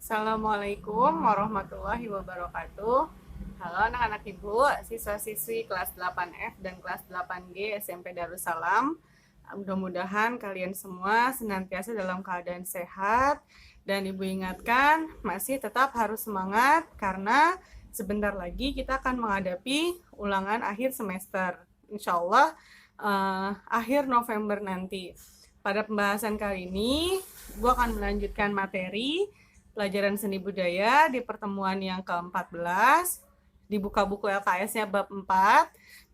Assalamualaikum warahmatullahi wabarakatuh. Halo anak-anak ibu, siswa-siswi kelas 8F dan kelas 8G SMP Darussalam. Mudah-mudahan kalian semua senantiasa dalam keadaan sehat. Dan ibu ingatkan, masih tetap harus semangat karena sebentar lagi kita akan menghadapi ulangan akhir semester. Insya Allah akhir November nanti. Pada pembahasan kali ini, ibu akan melanjutkan materi pelajaran seni budaya di pertemuan yang ke-14. Dibuka buku LKS-nya bab 4.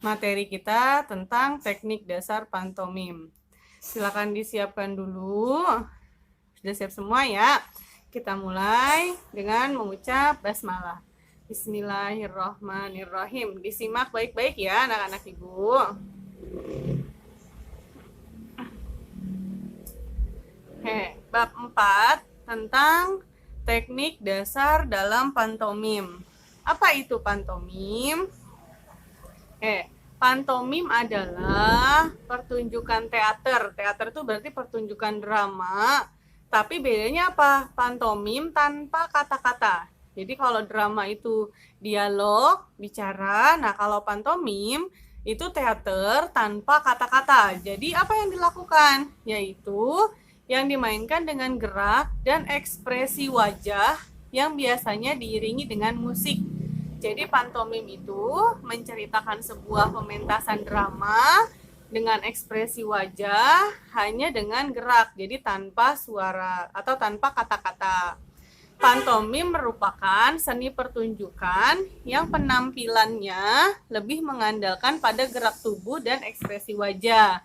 Materi kita tentang teknik dasar pantomim. Silakan disiapkan dulu. Sudah siap semua ya? Kita mulai dengan mengucap basmalah. Bismillahirrahmanirrahim. Disimak baik-baik ya anak-anak ibu. Bab 4 tentang teknik dasar dalam pantomim. Apa itu pantomim? Pantomim adalah pertunjukan teater. Teater itu berarti pertunjukan drama. Tapi bedanya apa? Pantomim tanpa kata-kata. Jadi kalau drama itu dialog, bicara. Nah, kalau pantomim itu teater tanpa kata-kata. Jadi apa yang dilakukan? Yaitu yang dimainkan dengan gerak dan ekspresi wajah yang biasanya diiringi dengan musik. Jadi pantomim itu menceritakan sebuah pementasan drama dengan ekspresi wajah hanya dengan gerak, jadi tanpa suara atau tanpa kata-kata. Pantomim merupakan seni pertunjukan yang penampilannya lebih mengandalkan pada gerak tubuh dan ekspresi wajah.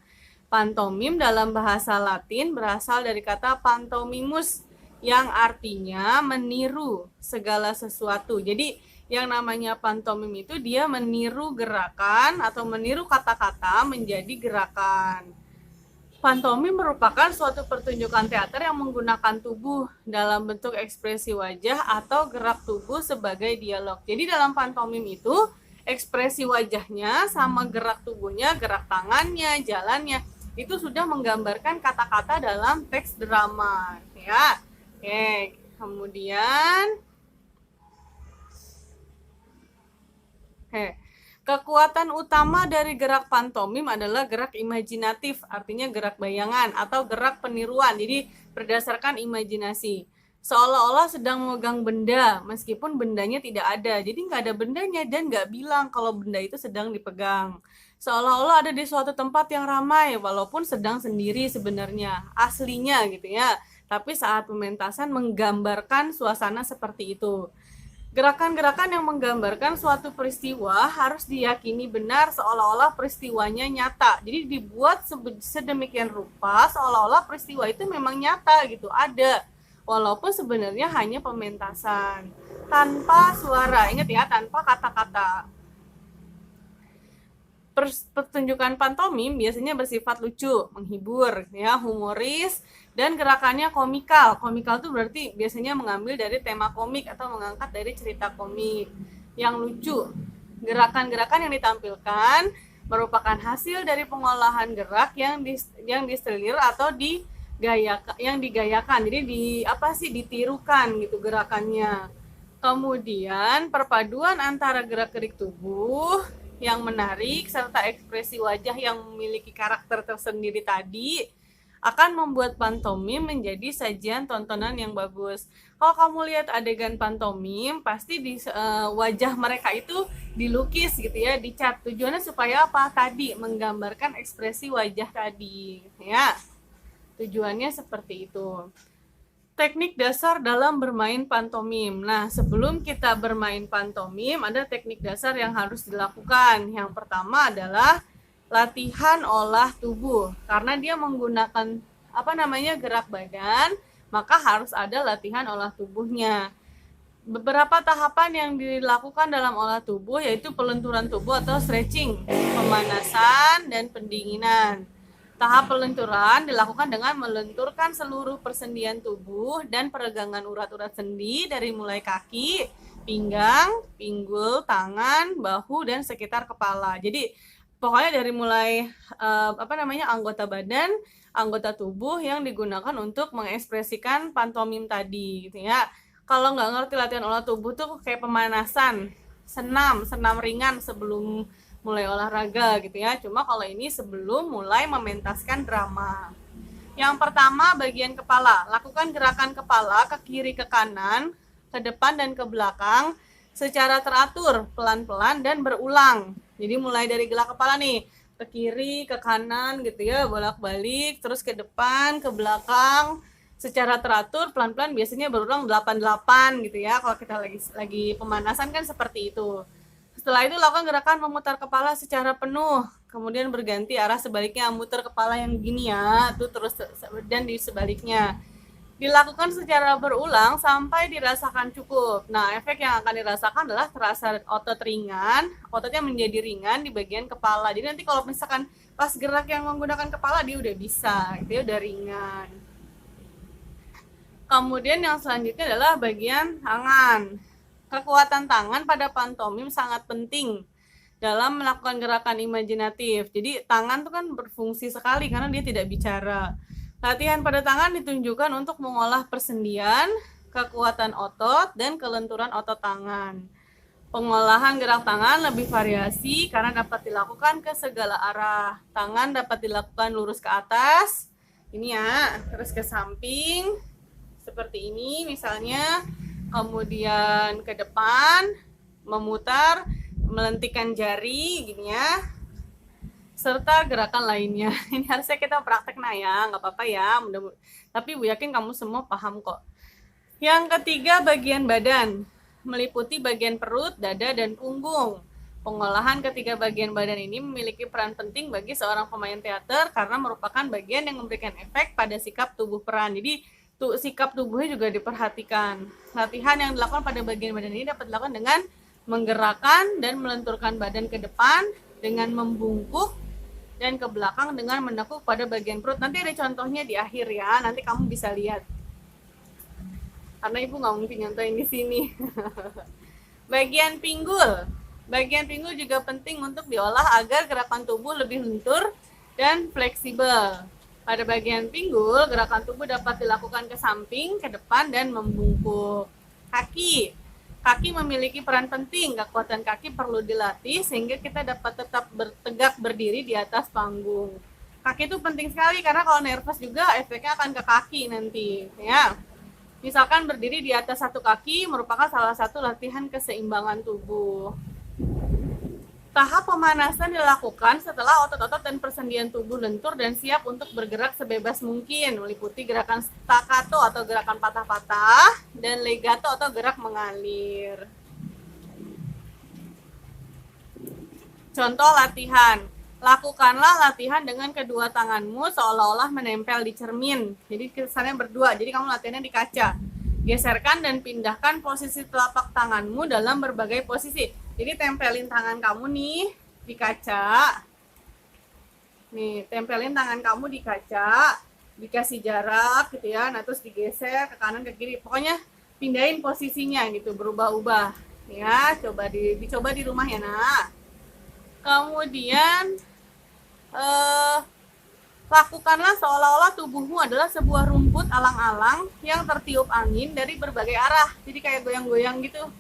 Pantomim dalam bahasa Latin berasal dari kata pantomimus yang artinya meniru segala sesuatu. Jadi yang namanya pantomim itu dia meniru gerakan atau meniru kata-kata menjadi gerakan. Pantomim merupakan suatu pertunjukan teater yang menggunakan tubuh dalam bentuk ekspresi wajah atau gerak tubuh sebagai dialog. Jadi dalam pantomim itu ekspresi wajahnya sama gerak tubuhnya, gerak tangannya, jalannya itu sudah menggambarkan kata-kata dalam teks drama ya. Kemudian kekuatan utama dari gerak pantomim adalah gerak imajinatif, artinya gerak bayangan atau gerak peniruan. Jadi berdasarkan imajinasi. Seolah-olah sedang memegang benda, meskipun bendanya tidak ada. Jadi nggak ada bendanya dan nggak bilang kalau benda itu sedang dipegang. Seolah-olah ada di suatu tempat yang ramai, walaupun sedang sendiri sebenarnya, aslinya gitu ya. Tapi saat pementasan menggambarkan suasana seperti itu. Gerakan-gerakan yang menggambarkan suatu peristiwa harus diyakini benar seolah-olah peristiwanya nyata. Jadi dibuat sedemikian rupa seolah-olah peristiwa itu memang nyata gitu, ada. Walaupun sebenarnya hanya pementasan. Tanpa suara, ingat ya, tanpa kata-kata. Pertunjukan pantomim biasanya bersifat lucu, menghibur, ya, humoris, dan gerakannya komikal. Komikal itu berarti biasanya mengambil dari tema komik atau mengangkat dari cerita komik yang lucu. Gerakan-gerakan yang ditampilkan merupakan hasil dari pengolahan gerak yang diselir atau yang digayakan. Jadi ditirukan gitu gerakannya. Kemudian perpaduan antara gerak-gerik tubuh yang menarik serta ekspresi wajah yang memiliki karakter tersendiri tadi akan membuat pantomim menjadi sajian tontonan yang bagus. Kalau kamu lihat adegan pantomim, pasti di wajah mereka itu dilukis gitu ya, dicat. Tujuannya supaya apa? Tadi menggambarkan ekspresi wajah tadi, ya. Tujuannya seperti itu. Teknik dasar dalam bermain pantomim. Nah, sebelum kita bermain pantomim, ada teknik dasar yang harus dilakukan. Yang pertama adalah latihan olah tubuh. Karena dia menggunakan gerak badan, maka harus ada latihan olah tubuhnya. Beberapa tahapan yang dilakukan dalam olah tubuh yaitu pelenturan tubuh atau stretching, pemanasan, dan pendinginan. Tahap pelenturan dilakukan dengan melenturkan seluruh persendian tubuh dan peregangan urat-urat sendi dari mulai kaki, pinggang, pinggul, tangan, bahu, dan sekitar kepala. Jadi pokoknya dari mulai anggota badan, anggota tubuh yang digunakan untuk mengekspresikan pantomim tadi gitu ya. Kalau nggak ngerti latihan olah tubuh tuh kayak pemanasan, senam ringan sebelum mulai olahraga gitu ya. Cuma kalau ini sebelum mulai mementaskan drama. Yang pertama, bagian kepala. Lakukan gerakan kepala ke kiri ke kanan, ke depan dan ke belakang secara teratur, pelan-pelan dan berulang. Jadi mulai dari gerak kepala nih, ke kiri, ke kanan gitu ya, bolak-balik, terus ke depan, ke belakang secara teratur, pelan-pelan, biasanya berulang 88 gitu ya. Kalau kita lagi pemanasan kan seperti itu. Setelah itu lakukan gerakan memutar kepala secara penuh, kemudian berganti arah sebaliknya, muter kepala yang gini ya, tuh terus dan di sebaliknya. Dilakukan secara berulang sampai dirasakan cukup. Nah, efek yang akan dirasakan adalah terasa otot ringan, ototnya menjadi ringan di bagian kepala. Jadi nanti kalau misalkan pas gerak yang menggunakan kepala dia udah bisa, dia udah ringan. Kemudian yang selanjutnya adalah bagian tangan. Kekuatan tangan pada pantomim sangat penting dalam melakukan gerakan imajinatif. Jadi tangan itu kan berfungsi sekali karena dia tidak bicara. Latihan pada tangan ditunjukkan untuk mengolah persendian, kekuatan otot, dan kelenturan otot tangan. Pengolahan gerak tangan lebih variasi karena dapat dilakukan ke segala arah. Tangan dapat dilakukan lurus ke atas, ini ya, terus ke samping, seperti ini misalnya, kemudian ke depan, memutar, melentikan jari gini ya, serta gerakan lainnya. Ini harusnya kita praktek ya, nggak apa-apa ya, tapi Bu yakin kamu semua paham kok. Yang ketiga, bagian badan, meliputi bagian perut, dada, dan punggung. Pengolahan ketiga bagian badan ini memiliki peran penting bagi seorang pemain teater karena merupakan bagian yang memberikan efek pada sikap tubuh peran. Jadi sikap tubuhnya juga diperhatikan. Latihan yang dilakukan pada bagian badan ini dapat dilakukan dengan menggerakkan dan melenturkan badan ke depan, dengan membungkuk, dan ke belakang dengan menekuk pada bagian perut. Nanti ada contohnya di akhir ya, nanti kamu bisa lihat. Karena Ibu nggak mungkin nyontohin di sini. Bagian pinggul. Bagian pinggul juga penting untuk diolah agar gerakan tubuh lebih lentur dan fleksibel. Pada bagian pinggul, gerakan tubuh dapat dilakukan ke samping, ke depan, dan membungkuk. Kaki. Kaki memiliki peran penting. Kekuatan kaki perlu dilatih sehingga kita dapat tetap tegak berdiri di atas panggung. Kaki itu penting sekali karena kalau nervous juga efeknya akan ke kaki nanti, ya. Misalkan berdiri di atas satu kaki merupakan salah satu latihan keseimbangan tubuh. Tahap pemanasan dilakukan setelah otot-otot dan persendian tubuh lentur dan siap untuk bergerak sebebas mungkin, meliputi gerakan staccato atau gerakan patah-patah dan legato atau gerak mengalir. Contoh latihan. Lakukanlah latihan dengan kedua tanganmu seolah-olah menempel di cermin. Jadi kesannya berdua, jadi kamu latihannya di kaca. Geserkan dan pindahkan posisi telapak tanganmu dalam berbagai posisi. Jadi tempelin tangan kamu nih di kaca. Nih, tempelin tangan kamu di kaca, dikasih jarak gitu ya. Nah, terus digeser ke kanan ke kiri. Pokoknya pindahin posisinya gitu, berubah-ubah. Ya, dicoba di rumah ya, Nak. Kemudian lakukanlah seolah-olah tubuhmu adalah sebuah rumput alang-alang yang tertiup angin dari berbagai arah. Jadi kayak goyang-goyang gitu.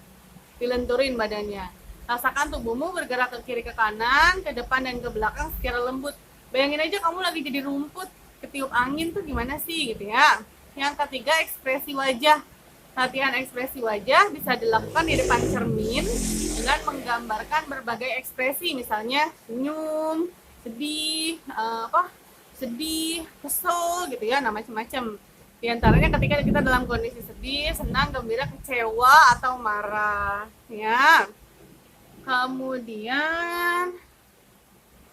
Dilenturin badannya. Rasakan tubuhmu bergerak ke kiri ke kanan, ke depan dan ke belakang secara lembut. Bayangin aja kamu lagi jadi rumput, ketiup angin tuh gimana sih gitu ya. Yang ketiga, ekspresi wajah. Latihan ekspresi wajah bisa dilakukan di depan cermin dengan menggambarkan berbagai ekspresi, misalnya senyum, sedih, sedih, kesel gitu ya, macam-macam. Di antaranya ketika kita dalam kondisi sedih, senang, gembira, kecewa, atau marah ya. Kemudian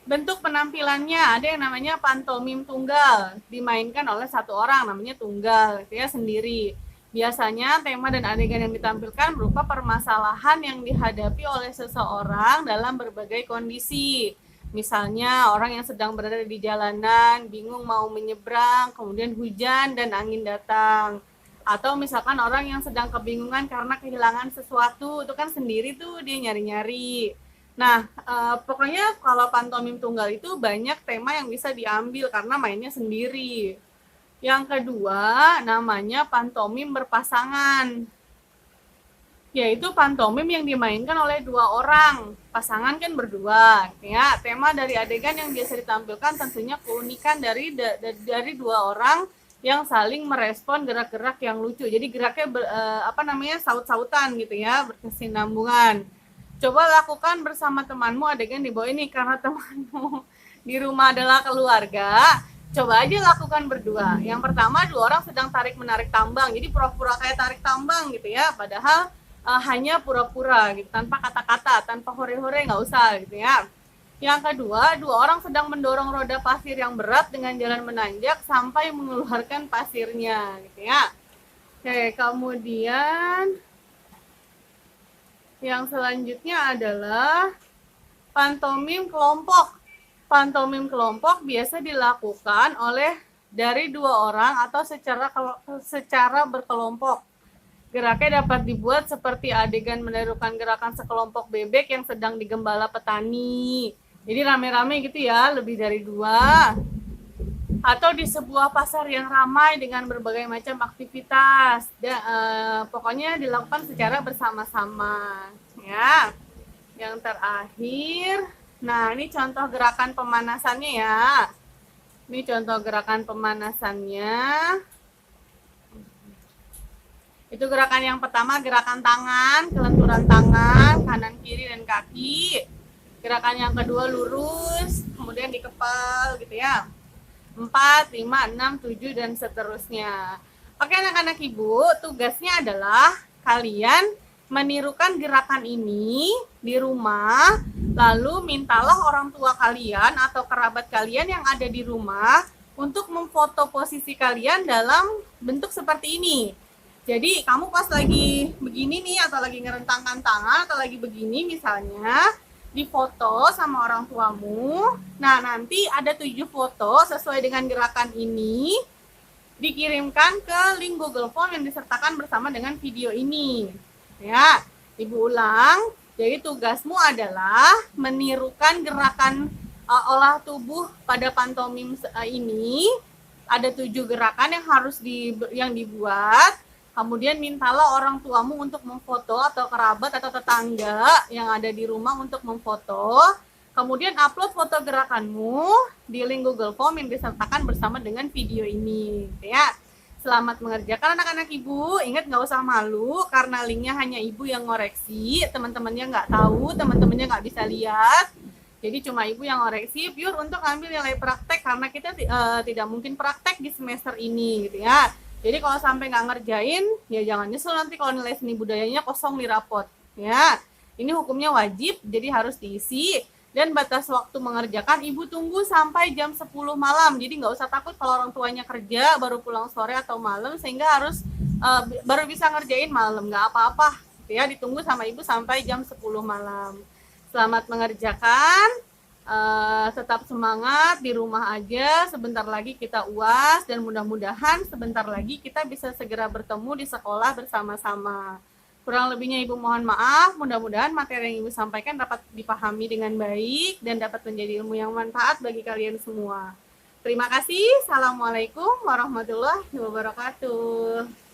bentuk penampilannya ada yang namanya pantomim tunggal, dimainkan oleh satu orang, namanya tunggal ya, sendiri. Biasanya tema dan adegan yang ditampilkan berupa permasalahan yang dihadapi oleh seseorang dalam berbagai kondisi. Misalnya orang yang sedang berada di jalanan, bingung mau menyeberang, kemudian hujan dan angin datang. Atau misalkan orang yang sedang kebingungan karena kehilangan sesuatu, itu kan sendiri tuh dia nyari-nyari. Nah, pokoknya kalau pantomim tunggal itu banyak tema yang bisa diambil karena mainnya sendiri. Yang kedua, namanya pantomim berpasangan. yaitu pantomim yang dimainkan oleh dua orang, pasangan kan berdua, ya. Tema dari adegan yang biasa ditampilkan tentunya keunikan dari dua orang yang saling merespon gerak-gerak yang lucu. Jadi geraknya saut-sautan gitu ya, berkesinambungan. Coba lakukan bersama temanmu adegan di bawah ini, karena temanmu di rumah adalah keluarga. Coba aja lakukan berdua. Yang pertama, dua orang sedang tarik menarik tambang, jadi pura-pura kayak tarik tambang gitu ya, padahal hanya pura-pura gitu, tanpa kata-kata, tanpa hore-hore, nggak usah gitu ya. Yang kedua, dua orang sedang mendorong roda pasir yang berat dengan jalan menanjak sampai mengeluarkan pasirnya gitu ya. Oke, kemudian yang selanjutnya adalah pantomim kelompok. Pantomim kelompok biasa dilakukan oleh dari dua orang atau secara berkelompok. Geraknya dapat dibuat seperti adegan menirukan gerakan sekelompok bebek yang sedang digembala petani. Jadi rame-rame gitu ya, lebih dari dua. Atau di sebuah pasar yang ramai dengan berbagai macam aktivitas. Pokoknya dilakukan secara bersama-sama. Ya. Yang terakhir, nah ini contoh gerakan pemanasannya ya. Ini contoh gerakan pemanasannya. Itu gerakan yang pertama, gerakan tangan, kelenturan tangan, kanan, kiri, dan kaki. Gerakan yang kedua lurus, kemudian dikepal gitu ya. 4, 5, 6, 7, dan seterusnya. Oke anak-anak ibu, tugasnya adalah kalian menirukan gerakan ini di rumah, lalu mintalah orang tua kalian atau kerabat kalian yang ada di rumah untuk memfoto posisi kalian dalam bentuk seperti ini. Jadi kamu pas lagi begini nih, atau lagi ngerentangkan tangan, atau lagi begini misalnya, difoto sama orang tuamu. Nah, nanti ada 7 foto sesuai dengan gerakan ini, dikirimkan ke link Google Form yang disertakan bersama dengan video ini. Ya, Ibu ulang. Jadi tugasmu adalah menirukan gerakan olah tubuh pada pantomim ini. Ada 7 gerakan yang dibuat. Kemudian mintalah orang tuamu untuk memfoto, atau kerabat atau tetangga yang ada di rumah untuk memfoto. Kemudian upload foto gerakanmu di link Google Form yang disertakan bersama dengan video ini. Ya, selamat mengerjakan anak-anak ibu. Ingat nggak usah malu karena linknya hanya ibu yang ngoreksi. Teman-temannya nggak tahu, teman-temannya nggak bisa lihat. Jadi cuma ibu yang ngoreksi pure untuk ambil nilai praktek, karena kita tidak mungkin praktek di semester ini gitu ya. Jadi kalau sampai nggak ngerjain, ya jangan nyesel nanti kalau nilai seni budayanya kosong di rapot. Ya, ini hukumnya wajib, jadi harus diisi. Dan batas waktu mengerjakan, ibu tunggu sampai jam 10 malam. Jadi nggak usah takut kalau orang tuanya kerja, baru pulang sore atau malam, sehingga harus baru bisa ngerjain malam. Nggak apa-apa, ya ditunggu sama ibu sampai jam 10 malam. Selamat mengerjakan. Tetap semangat, di rumah aja, sebentar lagi kita UAS, dan mudah-mudahan sebentar lagi kita bisa segera bertemu di sekolah bersama-sama. Kurang lebihnya ibu mohon maaf, mudah-mudahan materi yang ibu sampaikan dapat dipahami dengan baik dan dapat menjadi ilmu yang manfaat bagi kalian semua. Terima kasih. Assalamualaikum warahmatullahi wabarakatuh.